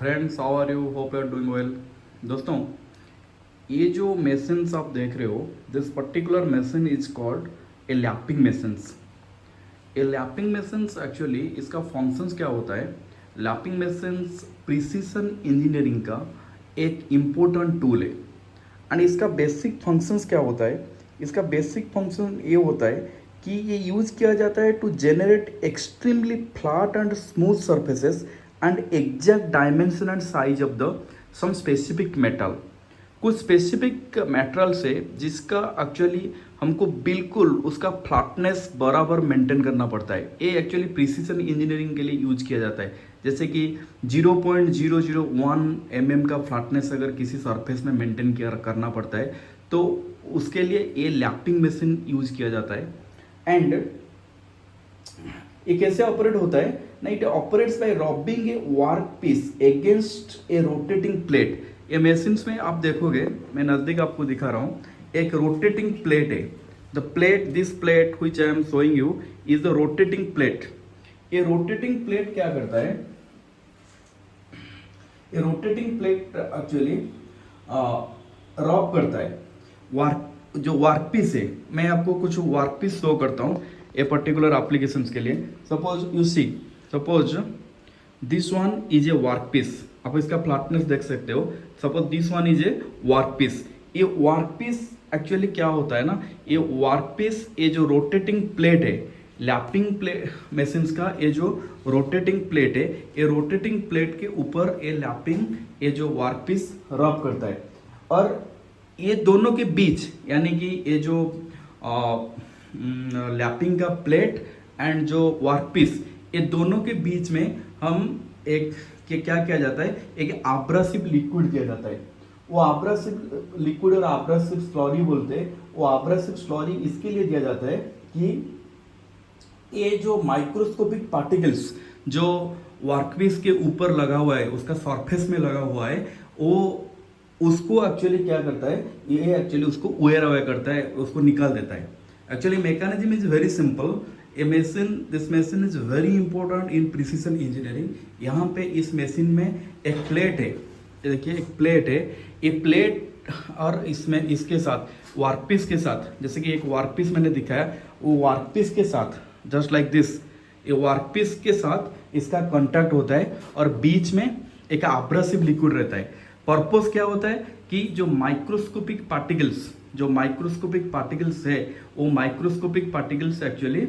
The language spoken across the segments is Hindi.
Friends, how are you? Hope you are doing well. दोस्तों, ये जो मशीन्स आप देख रहे हो, this particular machine is called a lapping machines. A lapping machines actually इसका फंक्शंस क्या होता है? लैपिंग मशीन्स प्रिसीशन इंजीनियरिंग का एक इम्पोर्टेंट टूल है। एंड इसका बेसिक फंक्शंस क्या होता है? इसका बेसिक फंक्शन ये होता है कि ये यूज़ किया जाता है to generate extremely flat and smooth surfaces and exact dimension and size of the some specific metal. कुछ स्पेसिफिक मेटेरियल से जिसका एक्चुअली हमको बिल्कुल उसका फ्लैटनेस बराबर मेंटेन करना पड़ता है। ये एक्चुअली प्रिसीजन इंजीनियरिंग के लिए यूज किया जाता है। जैसे कि 0.001 mm का फ्लैटनेस अगर किसी सरफेस में मेंटेन किया करना पड़ता है तो उसके लिए ये लैपिंग मशीन यूज किया जाता है। एंड ये कैसे ऑपरेट होता है ना? It operates by rubbing a work piece against a rotating plate. ये मशीन्स में आप देखोगे, मैं नज़दीक आपको दिखा रहा हूँ, एक रोटेटिंग प्लेट है। The plate, this plate which I am showing you is the rotating plate. ये रोटेटिंग प्लेट क्या करता है? ये रोटेटिंग प्लेट एक्चुअली रब करता है वर्क, जो वर्क पीस है। मैं आपको कुछ वर्क पीस शो करता हूँ ए पर्टिकुलर एप्लीकेशंस के लिए। Suppose you see, suppose this one is a work piece. आप इसका फ्लैटनेस देख सकते हो। Suppose this one is a work piece. ये वर्क पीस एक्चुअली क्या होता है ना, ये वर्क पीस, ये जो रोटेटिंग प्लेट है, लैपिंग प्लेट मशीन्स का ये जो रोटेटिंग प्लेट है, ये रोटेटिंग प्लेट के ऊपर ये लैपिंग, ये जो वर्क पीस रब करता है। और ये दोनों के बीच, यानी कि ये जो लैपिंग का प्लेट एंड जो वर्क पीस, ये दोनों के बीच में हम एक क्या किया जाता है, एक आब्रासिव लिक्विड किया जाता है। वो आब्रासिव लिक्विड और आब्रासिव स्लरी बोलते हैं। वो आब्रासिव स्लरी इसके लिए दिया जाता है कि ये जो माइक्रोस्कोपिक पार्टिकल्स जो वर्कपीस के ऊपर लगा हुआ है, उसका सरफेस में लगा हुआ है, वो उसको एक्चुअली क्या करता है, ये एक्चुअली उसको वेयर अवे करता है, उसको निकाल देता है। Actually mechanism is very simple. A machine, this machine is very important in precision engineering. यहाँ पे इस मशीन में एक प्लेट है, देखिए एक प्लेट है। ये प्लेट और इसमें इसके साथ वर्कपीस के साथ, जैसे कि एक वर्कपीस मैंने दिखाया, वो वर्कपीस के साथ जस्ट लाइक दिस, ये वर्कपीस के साथ इसका कांटेक्ट होता है और बीच में एक एब्रेसिव लिक्विड रहता है। पर्पस क्या होता है कि जो माइक्रोस्कोपिक पार्टिकल्स, जो माइक्रोस्कोपिक पार्टिकल्स है, वो माइक्रोस्कोपिक पार्टिकल्स एक्चुअली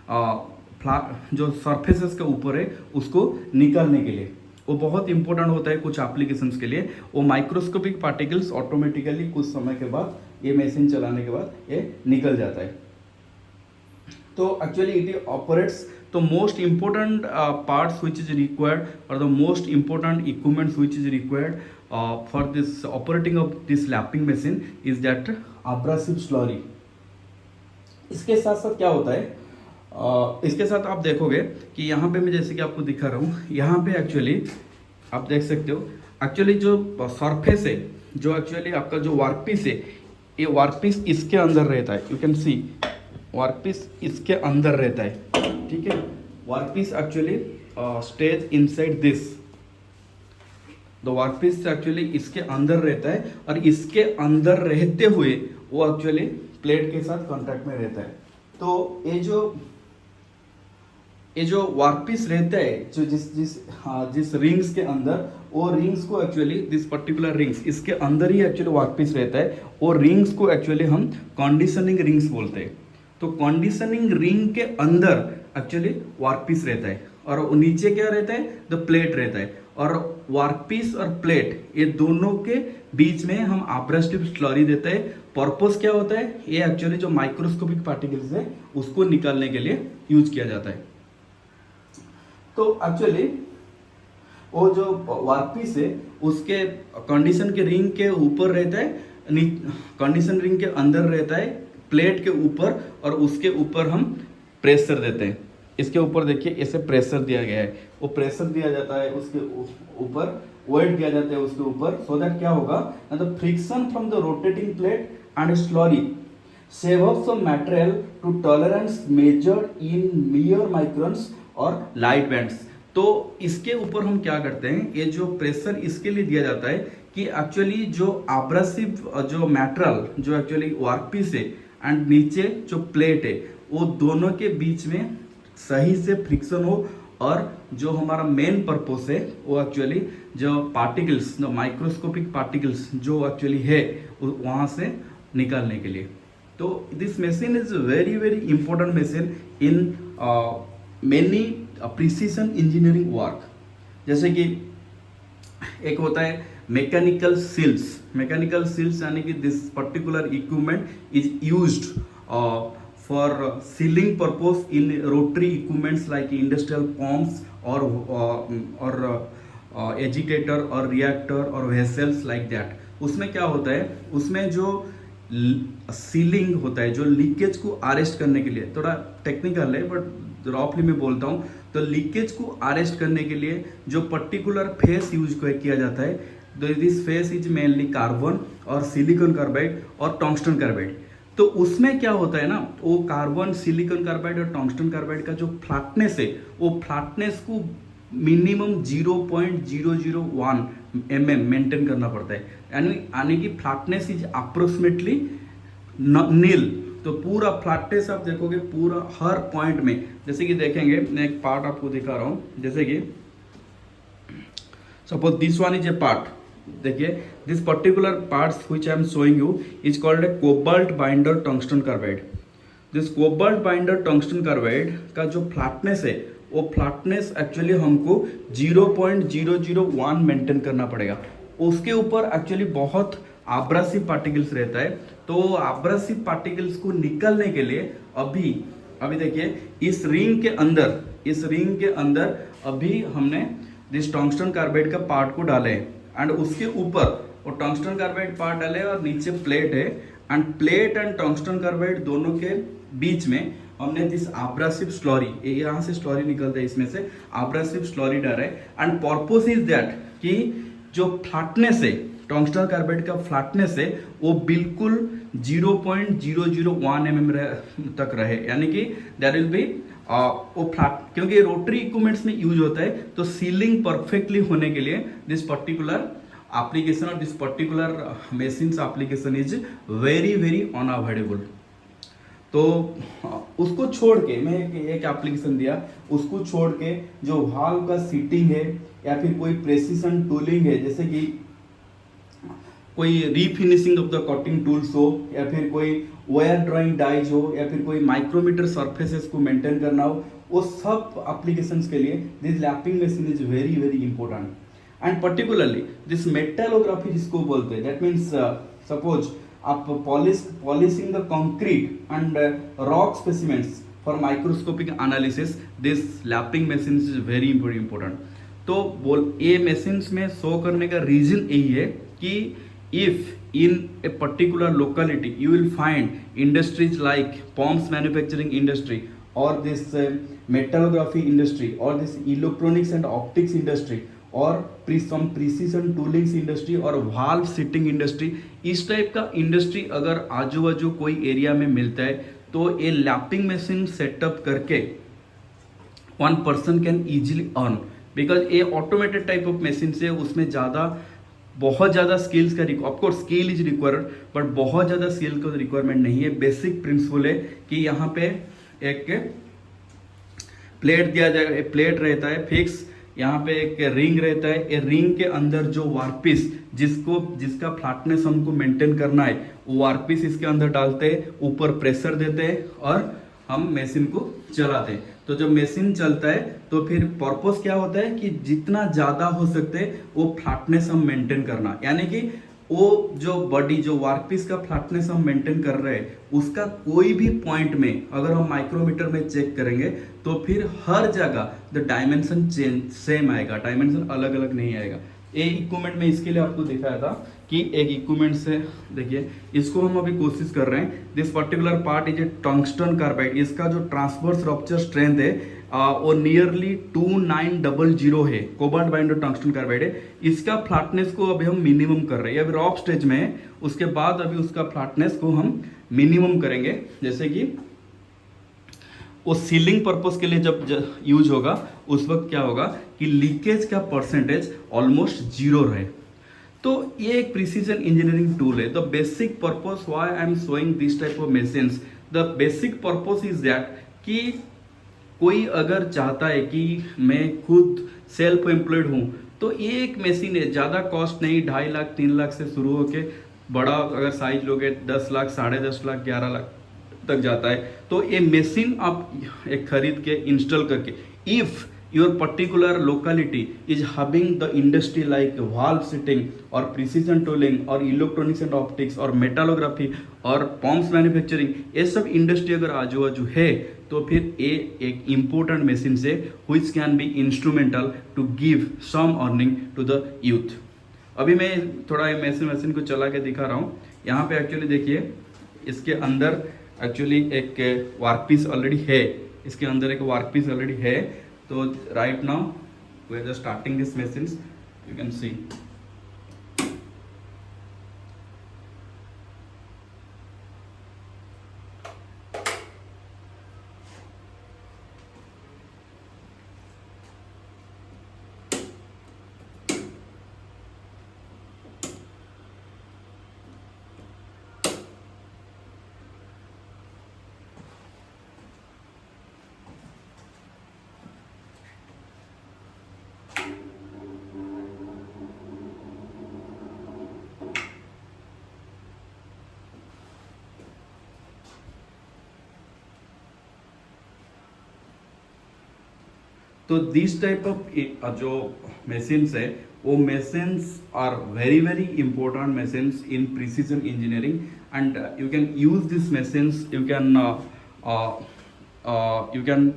जो सरफेसेस के ऊपर है उसको निकालने के लिए वो बहुत इंपॉर्टेंट होता है कुछ एप्लीकेशंस के लिए। वो माइक्रोस्कोपिक पार्टिकल्स ऑटोमेटिकली कुछ समय के बाद, ये मशीन चलाने के बाद ये निकल जाता है। तो actually it operates the most important parts which is required, or the most important equipments which is required for this operating of this lapping machine is that abrasive slurry। इसके साथ साथ क्या होता है, इसके साथ आप देखोगे कि यहाँ पे मैं जैसे कि आपको दिखा रहा हूँ, यहाँ पे एक्चुअली आप देख सकते हो, एक्चुअली जो सरफेस है, जो एक्चुअली आपका जो वर्कपीस है, ये वर्कपीस इसके अंदर रहता है। यू कैन सी वर्कपीस इसके अंदर रहता है, ठीक है। Workpiece actually stage inside this, the workpiece actually इसके अंदर रहता है और इसके अंदर रहते हुए वो एक्चुअली प्लेट के साथ कांटेक्ट में रहता है। तो ये जो वर्कपीस रहता है, जो जिस रिंग्स के अंदर, वो रिंग्स को एक्चुअली, दिस पर्टिकुलर रिंग्स, इसके अंदर ही एक्चुअली वर्कपीस रहता है। और रिंग्स को एक्चुअली हम कंडीशनिंग रिंग्स बोलते हैं। तो कंडीशनिंग रिंग के अंदर एक्चुअली वर्कपीस रहता है और नीचे क्या रहता है, द प्लेट रहता है। और वर्कपीस और प्लेट, ये दोनों के बीच में हम एब्रेसिव स्लरी देते हैं। पर्पस क्या होता है, ये एक्चुअली जो माइक्रोस्कोपिक पार्टिकल्स है उसको निकालने के लिए यूज किया जाता है। तो एक्चुअली वो जो वर्कपीस है उसके कंडीशन के रिंग के ऊपर रहता है, कंडीशन रिंग के अंदर रहता है प्लेट के ऊपर, और उसके ऊपर हम प्रेशर देते हैं। इसके ऊपर देखिए ऐसे प्रेशर दिया गया है, वो प्रेशर दिया जाता है, उसके ऊपर वेट दिया जाता है उसके ऊपर, सो दैट क्या होगा ना, the friction from the rotating plate and slurry shave off some material to tolerance measured in mere microns और लाइट बैंड्स। तो इसके ऊपर हम क्या करते हैं, ये जो प्रेशर इसके लिए दिया जाता है कि एक्चुअली जो आब्रासिव जो मैटेरियल जो एक्चुअली वर्कपीस है एंड नीचे जो प्लेट है वो दोनों के बीच में सही से फ्रिक्शन हो, और जो हमारा मेन पर्पस है वो एक्चुअली जो पार्टिकल्स, जो माइक्रोस्कोपिक पार्टिकल्स जो एक्चुअली है वहाँ से निकालने के लिए। तो this machine is very very important machine in many precision engineering work. जैसे कि एक होता है मैकेनिकल सील्स। मैकेनिकल सील्स यानी कि this particular equipment is used for ceiling purpose in rotary equipments like industrial pumps और एजिटेटर और रिएक्टर और वेसल्स लाइक दैट। उसमें क्या होता है, उसमें जो सीलिंग होता है, जो लीकेज को अरेस्ट करने के लिए, थोड़ा टेक्निकल है बट रॉफली मैं बोलता हूँ, तो लीकेज को अरेस्ट करने के लिए जो पर्टिकुलर फेस यूज किया जाता है, this face is mainly carbon और सिलिकॉन कार्बाइड और टंगस्टन कार्बाइड। तो उसमें क्या होता है ना, वो कार्बन, सिलिकॉन कार्बाइड और टंगस्टन कार्बाइड का जो फ्लैटनेस है, वो फ्लैटनेस को मिनिमम 0.001 mm मेंटेन करना पड़ता है, यानी कि फ्लैटनेस इज अप्रोक्सीमेटली नील। तो पूरा फ्लैटनेस आप देखोगे पूरा हर पॉइंट में, जैसे कि देखेंगे, मैं एक पार्ट आपको दिखा रहा हूँ, जैसे कि suppose this one is a part, देखिए this particular parts which I am showing you is called a cobalt binder tungsten carbide. This cobalt binder tungsten carbide का जो फ्लैटनेस है, वो फ्लैटनेस एक्चुअली हमको 0.001 मेंटेन करना पड़ेगा। उसके ऊपर एक्चुअली बहुत आब्रासिव पार्टिकल्स रहता है, तो आब्रासिव पार्टिकल्स को निकलने के लिए अभी देखिए इस रिंग के अंदर अभी हमने दिस टंगस्टन कार्बाइड का पार्ट को डाले हैं, एंड उसके ऊपर वो टंगस्टन कार्बाइड पार्ट डाले और नीचे प्लेट है, end plate and tungsten carbide दोनों के बीच में हमने दिस आब्रासिव स्लरी, यहाँ से स्लरी निकलता है, इसमें से आब्रासिव स्लरी डाला है। एंड पर्पस इज दैट कि जो फ्लैटनेस है, टंगस्टन कार्बाइड का फ्लैटनेस है, वो बिल्कुल 0.001 mm तक रहे, यानी कि दैट विल बी वो फ्लैट, क्योंकि रोटरी इक्विपमेंट्स में यूज होता है, तो सीलिंग परफेक्टली होने के लिए दिस पर्टिकुलर एप्लीकेशन और this particular machines application is very very unavoidable. तो उसको छोड़ के मैं एक एप्लीकेशन दिया, उसको छोड़ के जो वाल्व का सीटिंग है या फिर कोई प्रेसिशन टूलिंग है, जैसे कि कोई refinishing of the cutting tools हो, या फिर कोई वायर ड्राइंग डाइज हो, या फिर कोई माइक्रोमीटर सरफेसेस को मेंटेन करना हो, वो सब एप्लीकेशंस के लिए this lapping machine is very very important. And particularly this metallography जिसको बोलते हैं, दैट मीन्स सपोज आप polishing the concrete and rock specimens for microscopic analysis, this lapping machine is very very important. तो ये मशीन्स में शो करने का रीजन यही है कि if in a particular locality you will find industries like pumps manufacturing industry or this metallography industry or this electronics and optics industry or some precision toolings industry और valve sitting industry, इस टाइप का इंडस्ट्री अगर आजू बाजू कोई एरिया में मिलता है, तो ये लैपिंग मशीन सेटअप करके one person can easily earn, because ये ऑटोमेटेड टाइप ऑफ मशीन से उसमें बहुत ज़्यादा स्किल्स का of course skill is required, but बहुत ज़्यादा स्किल का रिक्वायरमेंट नहीं है। बेसिक प्रिंसिपल है कि यहाँ पे एक प्लेट दिया जाएगा, एक प्लेट रहता है फिक्स, यहाँ पे एक रिंग रहता है, ये रिंग के अंदर जो वर्कपीस जिसका फ्लैटनेस हमको मेंटेन करना है, वो वर्कपीस इसके अंदर डालते हैं, ऊपर प्रेशर देते हैं और हम मशीन को चलाते हैं। तो जब मशीन चलता है तो फिर पर्पस क्या होता है कि जितना ज़्यादा हो सकते वो फ्लैटनेस हम मेंटेन करना, यानी कि वो जो बॉडी जो वर्कपीस का फ्लैटनेस हम मेंटेन कर रहे हैं, उसका कोई भी पॉइंट में अगर हम माइक्रोमीटर में चेक करेंगे तो फिर हर जगह द डायमेंशन सेम आएगा, डायमेंशन अलग अलग नहीं आएगा। एक इक्विपमेंट में इसके लिए आपको दिखाया था कि एक इक्विपमेंट से देखिए, इसको हम अभी कोशिश कर रहे हैं। This particular part is a tungsten carbide, इसका जो ट्रांसवर्स रप्चर स्ट्रेंथ है वो नियरली 2900 है, कोबाल्ट बाइंडर टंगस्टन कार्बाइड है। इसका फ्लैटनेस को अभी हम मिनिमम कर रहे हैं, अभी रॉक स्टेज में है, उसके बाद अभी उसका फ्लैटनेस को हम मिनिमम करेंगे। जैसे कि वो सीलिंग पर्पस के लिए जब यूज होगा उस वक्त क्या होगा कि लीकेज का परसेंटेज ऑलमोस्ट जीरो रहे। तो ये एक प्रिसीजन इंजीनियरिंग टूल है। The basic purpose why I am showing this type of machines, the basic purpose is that कि कोई अगर चाहता है कि मैं खुद सेल्फ एम्प्लॉयड हूँ तो ये एक मशीन है, ज़्यादा कॉस्ट नहीं, 2.5 लाख 3 लाख से शुरू होके बड़ा अगर साइज लोगे 10 लाख 10.5 लाख 11 लाख तक जाता है। तो ये मशीन आप एक खरीद के इंस्टॉल करके, if your particular locality is having the industry like valve fitting or precision tooling or electronics and optics और metallography और pumps manufacturing, ये सब इंडस्ट्री अगर आजू बाजू है तो फिर ये एक इम्पोर्टेंट मशीन से which can be instrumental to give some earning to the youth। अभी मैं थोड़ा मशीन को चला के दिखा रहा हूँ। यहाँ पे एक्चुअली देखिए इसके अंदर एक्चुअली एक वर्कपीस ऑलरेडी है, इसके अंदर एक वर्कपीस ऑलरेडी है। तो right now we are just starting these machines, you can see। तो दिस टाइप ऑफ जो मशीन्स है वो machines are very very important machines in precision engineering and you can use this machines, you can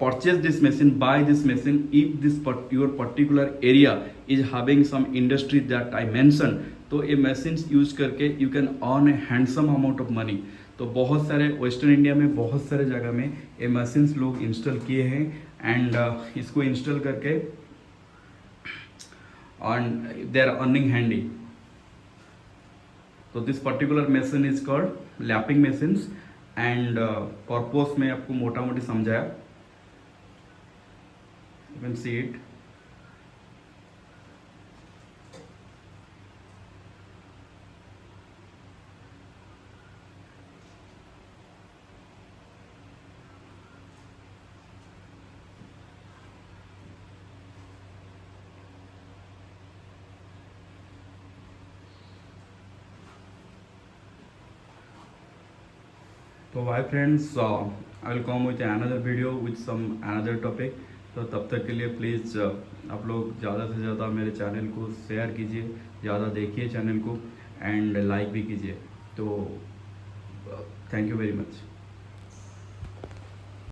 purchase this machine, buy this machine if your particular area is having some industry that I mentioned। तो ये machines यूज करके you can earn a handsome amount of money। तो बहुत सारे वेस्टर्न इंडिया में बहुत सारे जगह में ये मशीन्स लोग इंस्टॉल किए हैं एंड इसको इंस्टॉल करके and they are earning handy. तो this particular machine is called lapping machines and purpose में आपको मोटा मोटी समझाया, यू कैन सी इट। तो why friends, I will come with another video with some another topic. तो तब तक के लिए प्लीज़ आप लोग ज़्यादा से ज़्यादा मेरे चैनल को शेयर कीजिए, ज़्यादा देखिए चैनल को एंड लाइक भी कीजिए। तो थैंक यू वेरी मच।